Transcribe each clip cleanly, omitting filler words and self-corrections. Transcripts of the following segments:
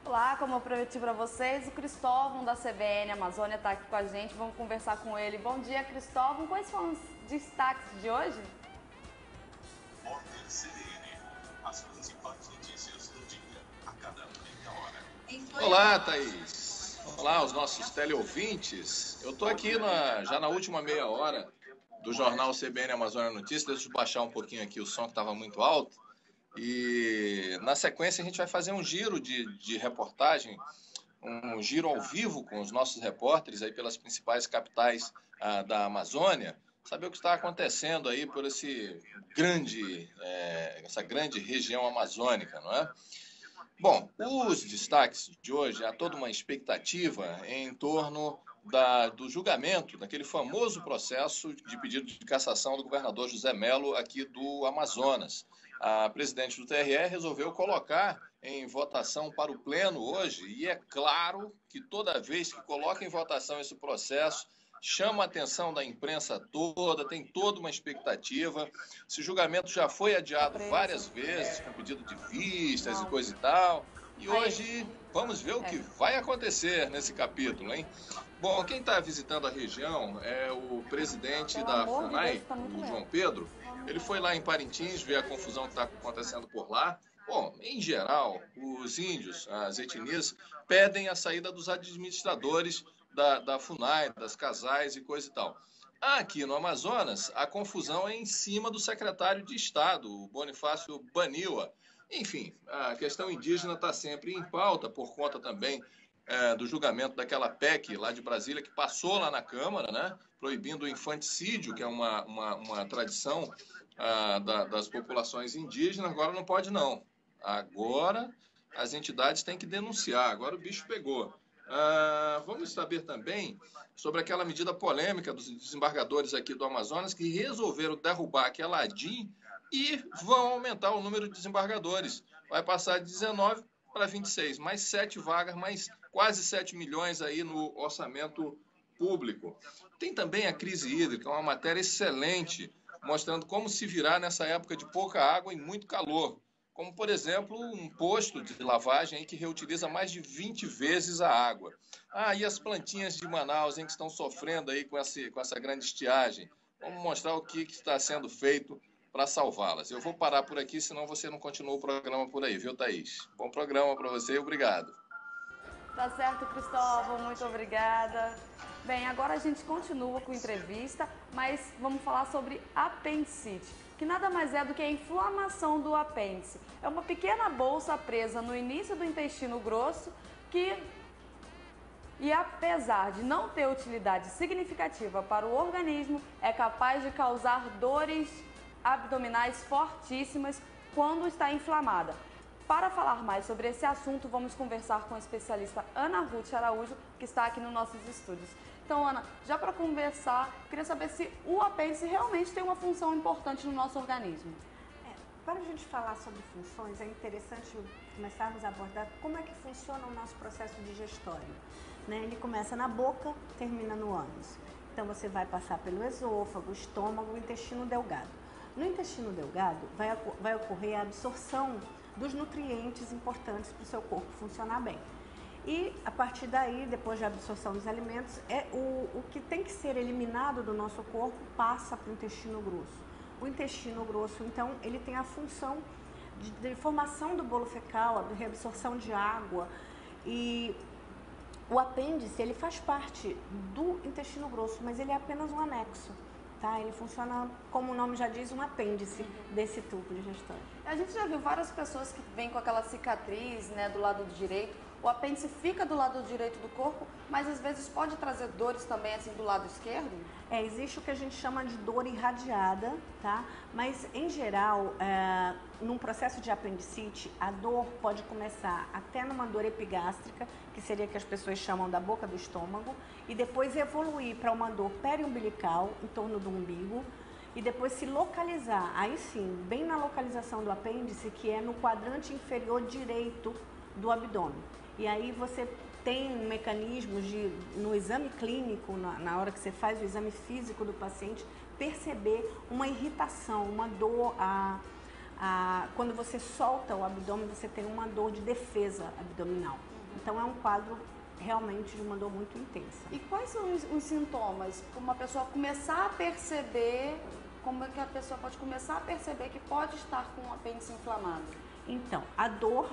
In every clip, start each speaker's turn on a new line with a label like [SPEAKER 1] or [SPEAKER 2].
[SPEAKER 1] Olá, como eu prometi para vocês, o Cristóvão da CBN Amazônia está aqui com a gente, vamos conversar com ele. Bom dia, Cristóvão, quais são os destaques de hoje?
[SPEAKER 2] Repórter CBN, as principais notícias do dia, a cada meia hora.
[SPEAKER 3] Olá, Thaís. Olá, os nossos teleouvintes. Eu estou aqui já na última meia hora do jornal CBN Amazônia Notícias. Deixa eu baixar um pouquinho aqui o som que estava muito alto. E na sequência a gente vai fazer um giro de reportagem, um giro ao vivo com os nossos repórteres aí pelas principais capitais da Amazônia, saber o que está acontecendo aí por essa grande região amazônica, não é? Bom, os destaques de hoje, há toda uma expectativa em torno do julgamento, daquele famoso processo de pedido de cassação do governador José Mello aqui do Amazonas. A presidente do TRE resolveu colocar em votação para o pleno hoje, e é claro que toda vez que coloca em votação esse processo, chama a atenção da imprensa toda, tem toda uma expectativa. Esse julgamento já foi adiado várias vezes, com pedido de vistas e coisa e tal. E hoje vamos ver o que vai acontecer nesse capítulo, hein? Bom, quem está visitando a região é o presidente da FUNAI, o João Pedro. Ele foi lá em Parintins ver a confusão que está acontecendo por lá. Bom, em geral, os índios, as etnias, pedem a saída dos administradores da FUNAI, das casais e coisa e tal. Aqui no Amazonas, a confusão é em cima do secretário de Estado, o Bonifácio Baniwa. Enfim, a questão indígena está sempre em pauta por conta também do julgamento daquela PEC lá de Brasília que passou lá na Câmara, né, proibindo o infanticídio, que é uma tradição das populações indígenas. Agora não pode não. Agora as entidades têm que denunciar, agora o bicho pegou. Vamos saber também sobre aquela medida polêmica dos desembargadores aqui do Amazonas que resolveram derrubar aquela ADIM e vão aumentar o número de desembargadores. Vai passar de 19 para 26, mais 7 vagas, mais quase 7 milhões aí no orçamento público. Tem também a crise hídrica, uma matéria excelente, mostrando como se virar nessa época de pouca água e muito calor. Como, por exemplo, um posto de lavagem que reutiliza mais de 20 vezes a água. E as plantinhas de Manaus que estão sofrendo aí com essa grande estiagem. Vamos mostrar o que está sendo feito para salvá-las. Eu vou parar por aqui, senão você não continua o programa por aí, viu, Thaís? Bom programa para você e obrigado.
[SPEAKER 1] Tá certo, Cristóvão, muito obrigada. Bem, agora a gente continua com a entrevista, mas vamos falar sobre apendicite, que nada mais é do que a inflamação do apêndice. É uma pequena bolsa presa no início do intestino grosso e apesar de não ter utilidade significativa para o organismo, é capaz de causar dores abdominais fortíssimas quando está inflamada. Para falar mais sobre esse assunto, vamos conversar com a especialista Ana Ruth Araújo, que está aqui nos nossos estúdios. Então, Ana, já para conversar, queria saber se o apêndice realmente tem uma função importante no nosso organismo.
[SPEAKER 4] Para a gente falar sobre funções, é interessante começarmos a abordar como é que funciona o nosso processo digestório. Ele começa na boca, termina no ânus. Então, você vai passar pelo esôfago, estômago, intestino delgado. No intestino delgado, vai ocorrer a absorção dos nutrientes importantes para o seu corpo funcionar bem. E, a partir daí, depois da absorção dos alimentos, o que tem que ser eliminado do nosso corpo passa para o intestino grosso. O intestino grosso, então, ele tem a função de formação do bolo fecal, a reabsorção de água. E o apêndice, ele faz parte do intestino grosso, mas ele é apenas um anexo. Ele funciona, como o nome já diz, um apêndice desse tubo digestório.
[SPEAKER 1] A gente já viu várias pessoas que vêm com aquela cicatriz, do lado direito. O apêndice fica do lado direito do corpo, mas às vezes pode trazer dores também assim do lado esquerdo?
[SPEAKER 4] Existe o que a gente chama de dor irradiada, tá? Mas em geral, num processo de apendicite, a dor pode começar até numa dor epigástrica, que seria que as pessoas chamam da boca do estômago, e depois evoluir para uma dor periumbilical, em torno do umbigo, e depois se localizar, aí sim, bem na localização do apêndice, que é no quadrante inferior direito do abdômen. E aí você tem mecanismos no exame clínico, na hora que você faz o exame físico do paciente, perceber uma irritação, uma dor. Quando você solta o abdômen, você tem uma dor de defesa abdominal. Então é um quadro realmente de uma dor muito intensa.
[SPEAKER 1] E quais são os sintomas? Como uma pessoa começar a perceber, como é que a pessoa pode começar a perceber que pode estar com o apêndice inflamado?
[SPEAKER 4] Então, a dor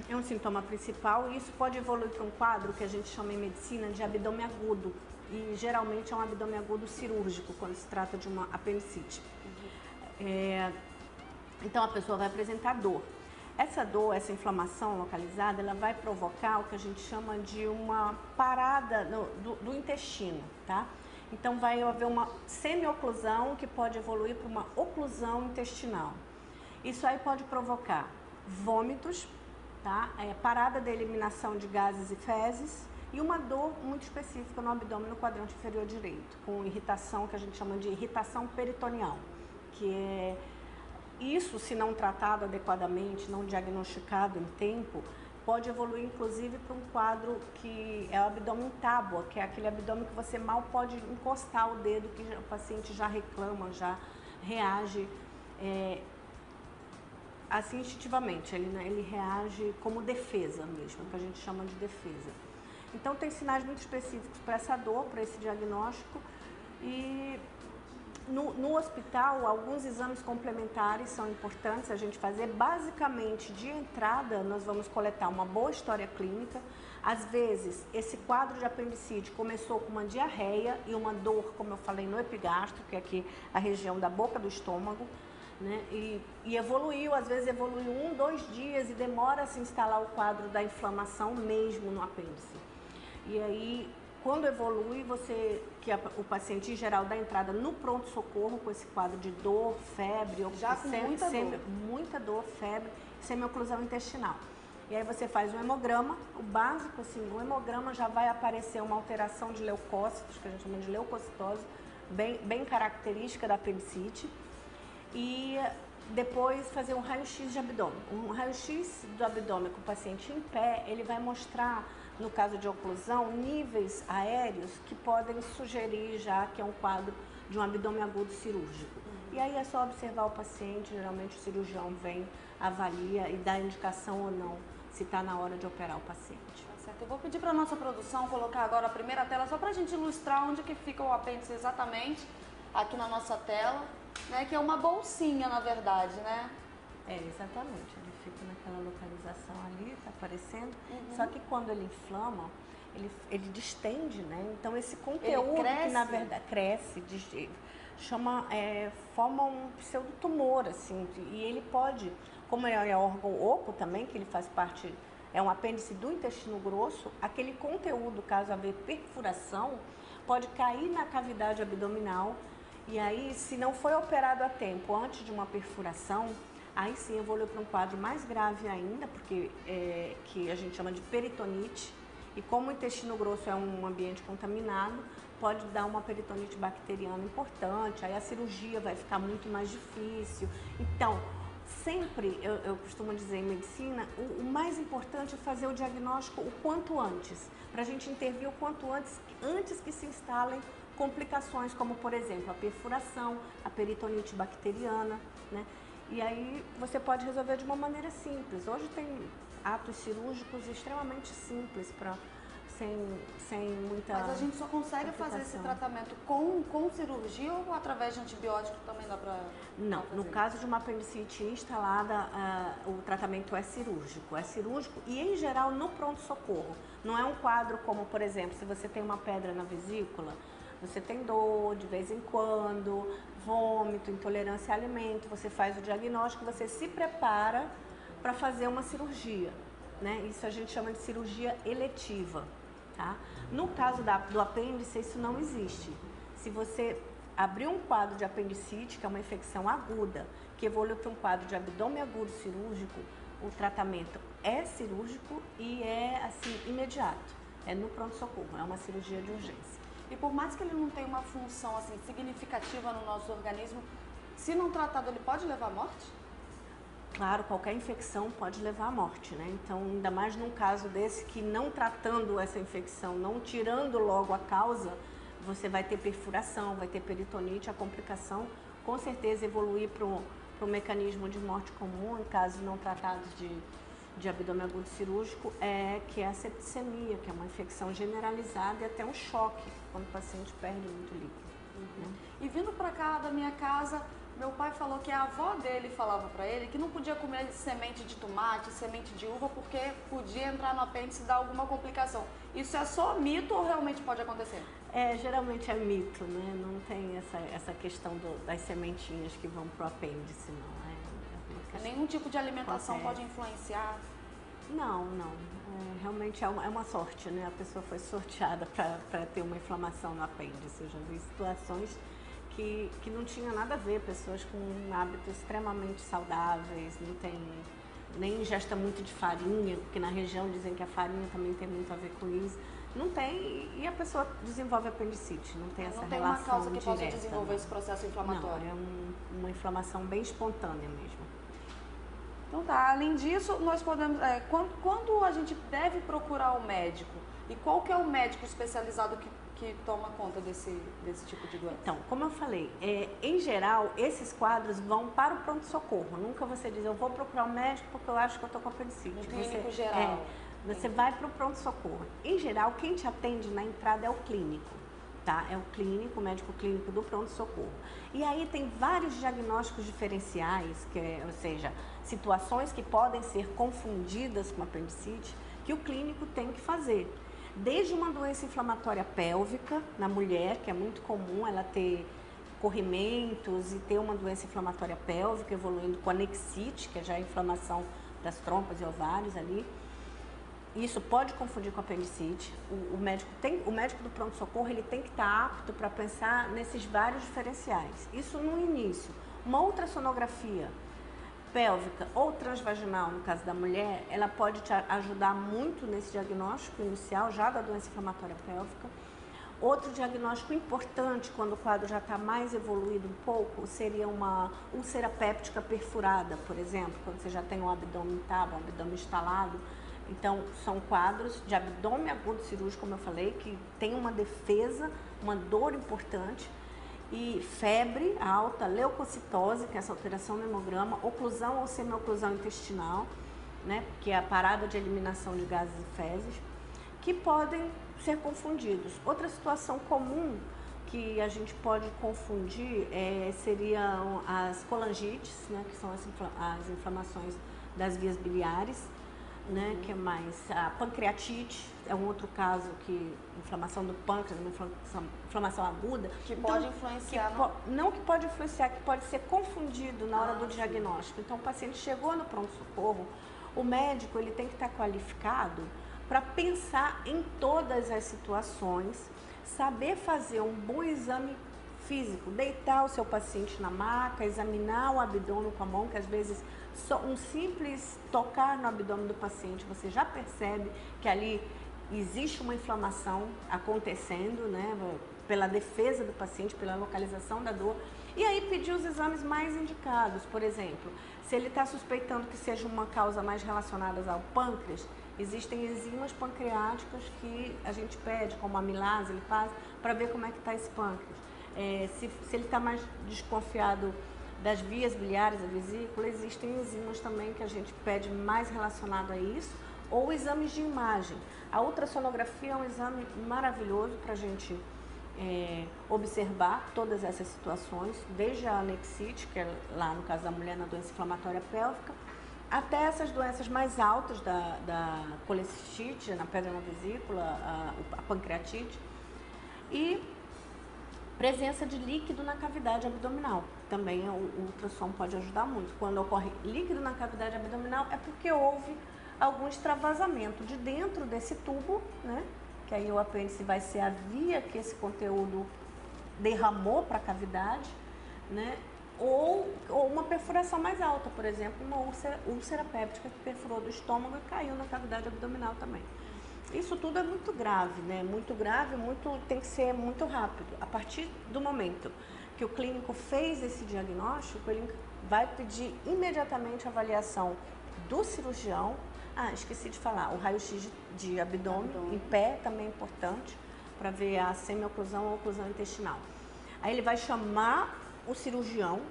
[SPEAKER 4] é um sintoma principal e isso pode evoluir para um quadro que a gente chama em medicina de abdômen agudo. E geralmente é um abdômen agudo cirúrgico, quando se trata de uma apendicite. Então a pessoa vai apresentar dor. Essa dor, essa inflamação localizada, ela vai provocar o que a gente chama de uma parada do intestino, tá? Então vai haver uma semioclusão que pode evoluir para uma oclusão intestinal. Isso aí pode provocar vômitos, tá? Parada da eliminação de gases e fezes e uma dor muito específica no abdômen, no quadrante inferior direito, com irritação que a gente chama de irritação peritoneal, que é isso, se não tratado adequadamente, não diagnosticado em tempo, pode evoluir inclusive para um quadro que é o abdômen tábua, que é aquele abdômen que você mal pode encostar o dedo, que o paciente já reclama, já reage assim instintivamente, ele reage como defesa mesmo, que a gente chama de defesa. Então tem sinais muito específicos para essa dor, para esse diagnóstico e no hospital alguns exames complementares são importantes a gente fazer. Basicamente de entrada nós vamos coletar uma boa história clínica. Às vezes esse quadro de apendicite começou com uma diarreia e uma dor, como eu falei, no epigastro, que é aqui a região da boca do estômago, né? E evoluiu, às vezes evoluiu 1, 2 dias e demora a se instalar o quadro da inflamação mesmo no apêndice. E aí, quando evolui, o paciente em geral dá entrada no pronto-socorro com esse quadro de dor, febre,
[SPEAKER 1] já com
[SPEAKER 4] muita dor, febre, semioclusão intestinal. E aí você faz um hemograma, o básico, assim, o hemograma já vai aparecer uma alteração de leucócitos, que a gente chama de leucocitose, bem característica da apendicite. E depois fazer um raio-x de abdômen. Um raio-x do abdômen com o paciente em pé, ele vai mostrar, no caso de oclusão, níveis aéreos que podem sugerir já que é um quadro de um abdômen agudo cirúrgico. E aí é só observar o paciente, geralmente o cirurgião vem, avalia e dá indicação ou não se está na hora de operar o paciente.
[SPEAKER 1] Tá certo. Eu vou pedir para a nossa produção colocar agora a primeira tela, só para a gente ilustrar onde que fica o apêndice exatamente, aqui na nossa tela, né, que é uma bolsinha, na verdade, né?
[SPEAKER 4] Exatamente. Ele fica naquela localização ali, tá aparecendo. Só que quando ele inflama, ele distende, né? Então esse conteúdo que na verdade cresce, forma um pseudotumor, assim. E ele pode, como é órgão oco também, que ele faz parte, é um apêndice do intestino grosso, aquele conteúdo, caso haver perfuração, pode cair na cavidade abdominal. E aí, se não foi operado a tempo antes de uma perfuração, aí sim evolui para um quadro mais grave ainda, porque que a gente chama de peritonite. E como o intestino grosso é um ambiente contaminado, pode dar uma peritonite bacteriana importante, aí a cirurgia vai ficar muito mais difícil. Então, sempre, eu costumo dizer em medicina, o mais importante é fazer o diagnóstico o quanto antes, para a gente intervir o quanto antes que se instalem complicações, como por exemplo a perfuração, a peritonite bacteriana, né? E aí você pode resolver de uma maneira simples. Hoje tem atos cirúrgicos extremamente simples, sem muita.
[SPEAKER 1] Mas a gente só consegue fazer esse tratamento com cirurgia ou através de antibiótico também dá para?
[SPEAKER 4] Não, no caso de uma apendicite instalada, o tratamento é cirúrgico e em geral no pronto-socorro. Não é um quadro como, por exemplo, se você tem uma pedra na vesícula, você tem dor de vez em quando, vômito, intolerância a alimento, você faz o diagnóstico, você se prepara para fazer uma cirurgia, né? Isso a gente chama de cirurgia eletiva, tá? No caso do apêndice, isso não existe. Se você abrir um quadro de apendicite, que é uma infecção aguda, que evolui para um quadro de abdômen agudo cirúrgico, o tratamento é cirúrgico e é assim imediato, é no pronto-socorro, é uma cirurgia de urgência.
[SPEAKER 1] E por mais que ele não tenha uma função assim significativa no nosso organismo, se não tratado ele pode levar à morte?
[SPEAKER 4] Claro, qualquer infecção pode levar à morte, né? Então, ainda mais num caso desse que não tratando essa infecção, não tirando logo a causa, você vai ter perfuração, vai ter peritonite, a complicação com certeza evoluir para um mecanismo de morte comum em casos não tratados de abdômen agudo cirúrgico, que é a septicemia, que é uma infecção generalizada e até um choque quando o paciente perde muito líquido.
[SPEAKER 1] Né? E vindo para cá da minha casa, meu pai falou que a avó dele falava para ele que não podia comer semente de tomate, semente de uva, porque podia entrar no apêndice e dar alguma complicação. Isso é só mito ou realmente pode acontecer?
[SPEAKER 4] Geralmente é mito, né? Não tem essa questão das sementinhas que vão pro apêndice, não.
[SPEAKER 1] Nenhum tipo de alimentação pode influenciar?
[SPEAKER 4] Não. Realmente é uma sorte, né? A pessoa foi sorteada para ter uma inflamação no apêndice. Eu já vi situações que não tinha nada a ver, pessoas com hábitos extremamente saudáveis, não tem nem ingesta muito de farinha, porque na região dizem que a farinha também tem muito a ver com isso. Não tem, e a pessoa desenvolve apendicite, não tem essa relação direta.
[SPEAKER 1] Não tem uma causa que possa desenvolver esse processo inflamatório?
[SPEAKER 4] Não, uma inflamação bem espontânea mesmo.
[SPEAKER 1] Então tá, além disso, nós podemos, quando a gente deve procurar o médico? E qual que é o médico especializado que toma conta desse tipo de doença?
[SPEAKER 4] Então, como eu falei, em geral, esses quadros vão para o pronto-socorro. Nunca você diz, eu vou procurar um médico porque eu acho que eu estou com apendicite.
[SPEAKER 1] No clínico geral.
[SPEAKER 4] Você vai para o pronto-socorro. Em geral, quem te atende na entrada é o clínico, tá? É o clínico, o médico clínico do pronto-socorro. E aí tem vários diagnósticos diferenciais, ou seja, situações que podem ser confundidas com apendicite, que o clínico tem que fazer. Desde uma doença inflamatória pélvica na mulher, que é muito comum ela ter corrimentos e ter uma doença inflamatória pélvica evoluindo com anexite, que é já a inflamação das trompas e ovários ali. Isso pode confundir com apendicite. O médico do pronto-socorro ele tem que estar apto para pensar nesses vários diferenciais. Isso no início. Uma ultrassonografia pélvica ou transvaginal, no caso da mulher, ela pode te ajudar muito nesse diagnóstico inicial já da doença inflamatória pélvica. Outro diagnóstico importante, quando o quadro já está mais evoluído um pouco, seria uma úlcera péptica perfurada, por exemplo, quando você já tem um abdômen um abdômen instalado. Então, são quadros de abdômen agudo cirúrgico, como eu falei, que tem uma defesa, uma dor importante, e febre alta, leucocitose, que é essa alteração no hemograma, oclusão ou semi-oclusão intestinal, né, que é a parada de eliminação de gases e fezes, que podem ser confundidos. Outra situação comum que a gente pode confundir seriam as colangites, né, que são as inflamações das vias biliares, né, que é mais a pancreatite, é um outro caso que inflamação do pâncreas, uma inflamação aguda.
[SPEAKER 1] Que pode influenciar.
[SPEAKER 4] Não que pode influenciar, que pode ser confundido na hora do diagnóstico. Então, o paciente chegou no pronto-socorro, o médico ele tem que estar qualificado para pensar em todas as situações, saber fazer um bom exame físico, deitar o seu paciente na maca, examinar o abdômen com a mão, que às vezes só um simples tocar no abdômen do paciente, você já percebe que ali existe uma inflamação acontecendo, né, pela defesa do paciente, pela localização da dor. E aí pedir os exames mais indicados, por exemplo, se ele está suspeitando que seja uma causa mais relacionada ao pâncreas, existem enzimas pancreáticas que a gente pede, como a amilase, lipase, para ver como é que está esse pâncreas. Se ele está mais desconfiado das vias biliares, da vesícula, existem enzimas também que a gente pede mais relacionado a isso, ou exames de imagem. A ultrassonografia é um exame maravilhoso para a gente observar todas essas situações, desde a anexite, que é lá no caso da mulher na doença inflamatória pélvica, até essas doenças mais altas da colecistite, na pedra na vesícula, a pancreatite, e presença de líquido na cavidade abdominal. Também o ultrassom pode ajudar muito. Quando ocorre líquido na cavidade abdominal é porque houve algum extravasamento de dentro desse tubo, né? Que aí o apêndice vai ser a via que esse conteúdo derramou para a cavidade, né? Ou uma perfuração mais alta, por exemplo, uma úlcera péptica que perfurou do estômago e caiu na cavidade abdominal também. Isso tudo é muito grave, né? Muito grave, tem que ser muito rápido. A partir do momento que que o clínico fez esse diagnóstico, ele vai pedir imediatamente a avaliação do cirurgião. Esqueci de falar, o raio-x de abdômen em pé também é importante, para ver a semi-oclusão ou oclusão intestinal. Aí ele vai chamar o cirurgião,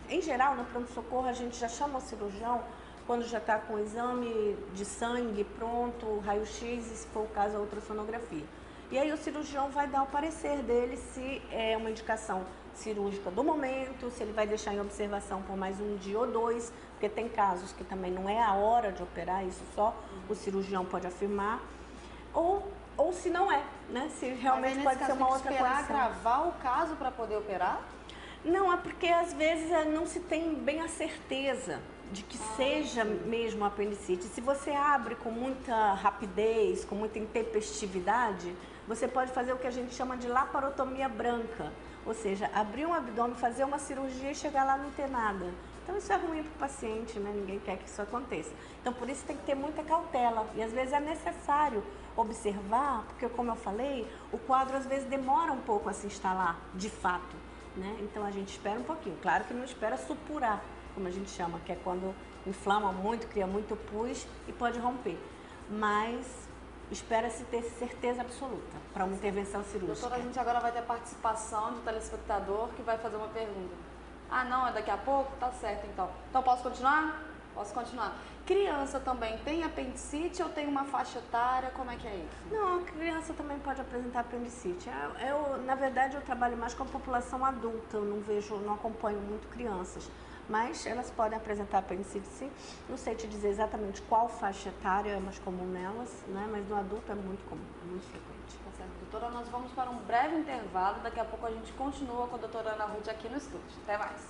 [SPEAKER 4] em geral, no pronto-socorro, a gente já chama o cirurgião quando já está com o exame de sangue pronto, o raio-x e, se for o caso, a ultrassonografia. E aí o cirurgião vai dar o parecer dele se é uma indicação cirúrgica do momento, se ele vai deixar em observação por mais um dia ou dois, porque tem casos que também não é a hora de operar, isso só o cirurgião pode afirmar, ou se não é, né? Se realmente pode ser uma outra condição.
[SPEAKER 1] Esperar agravar o caso para poder operar?
[SPEAKER 4] Não, é porque às vezes não se tem bem a certeza de que seja mesmo apendicite. Se você abre com muita rapidez, com muita intempestividade, você pode fazer o que a gente chama de laparotomia branca, ou seja, abrir um abdômen, fazer uma cirurgia e chegar lá não ter nada. Então isso é ruim para o paciente, né? Ninguém quer que isso aconteça. Então por isso tem que ter muita cautela e às vezes é necessário observar, porque como eu falei, o quadro às vezes demora um pouco a se instalar de fato, né? Então a gente espera um pouquinho. Claro que não espera supurar, como a gente chama, que é quando inflama muito, cria muito pus e pode romper. Mas espera-se ter certeza absoluta para uma intervenção cirúrgica.
[SPEAKER 1] Doutora, a gente agora vai ter participação do telespectador que vai fazer uma pergunta. Não, é daqui a pouco? Tá certo, então. Então posso continuar? Posso continuar. Criança também tem apendicite ou tem uma faixa etária? Como é que é isso?
[SPEAKER 4] Não, a criança também pode apresentar apendicite. Na verdade, eu trabalho mais com a população adulta, eu não acompanho muito crianças. Mas elas podem apresentar apendicite, sim. Não sei te dizer exatamente qual faixa etária é mais comum nelas, né? Mas no adulto é muito comum, muito frequente.
[SPEAKER 1] Tá certo, doutora. Nós vamos para um breve intervalo. Daqui a pouco a gente continua com a doutora Ana Ruth aqui no estúdio. Até mais.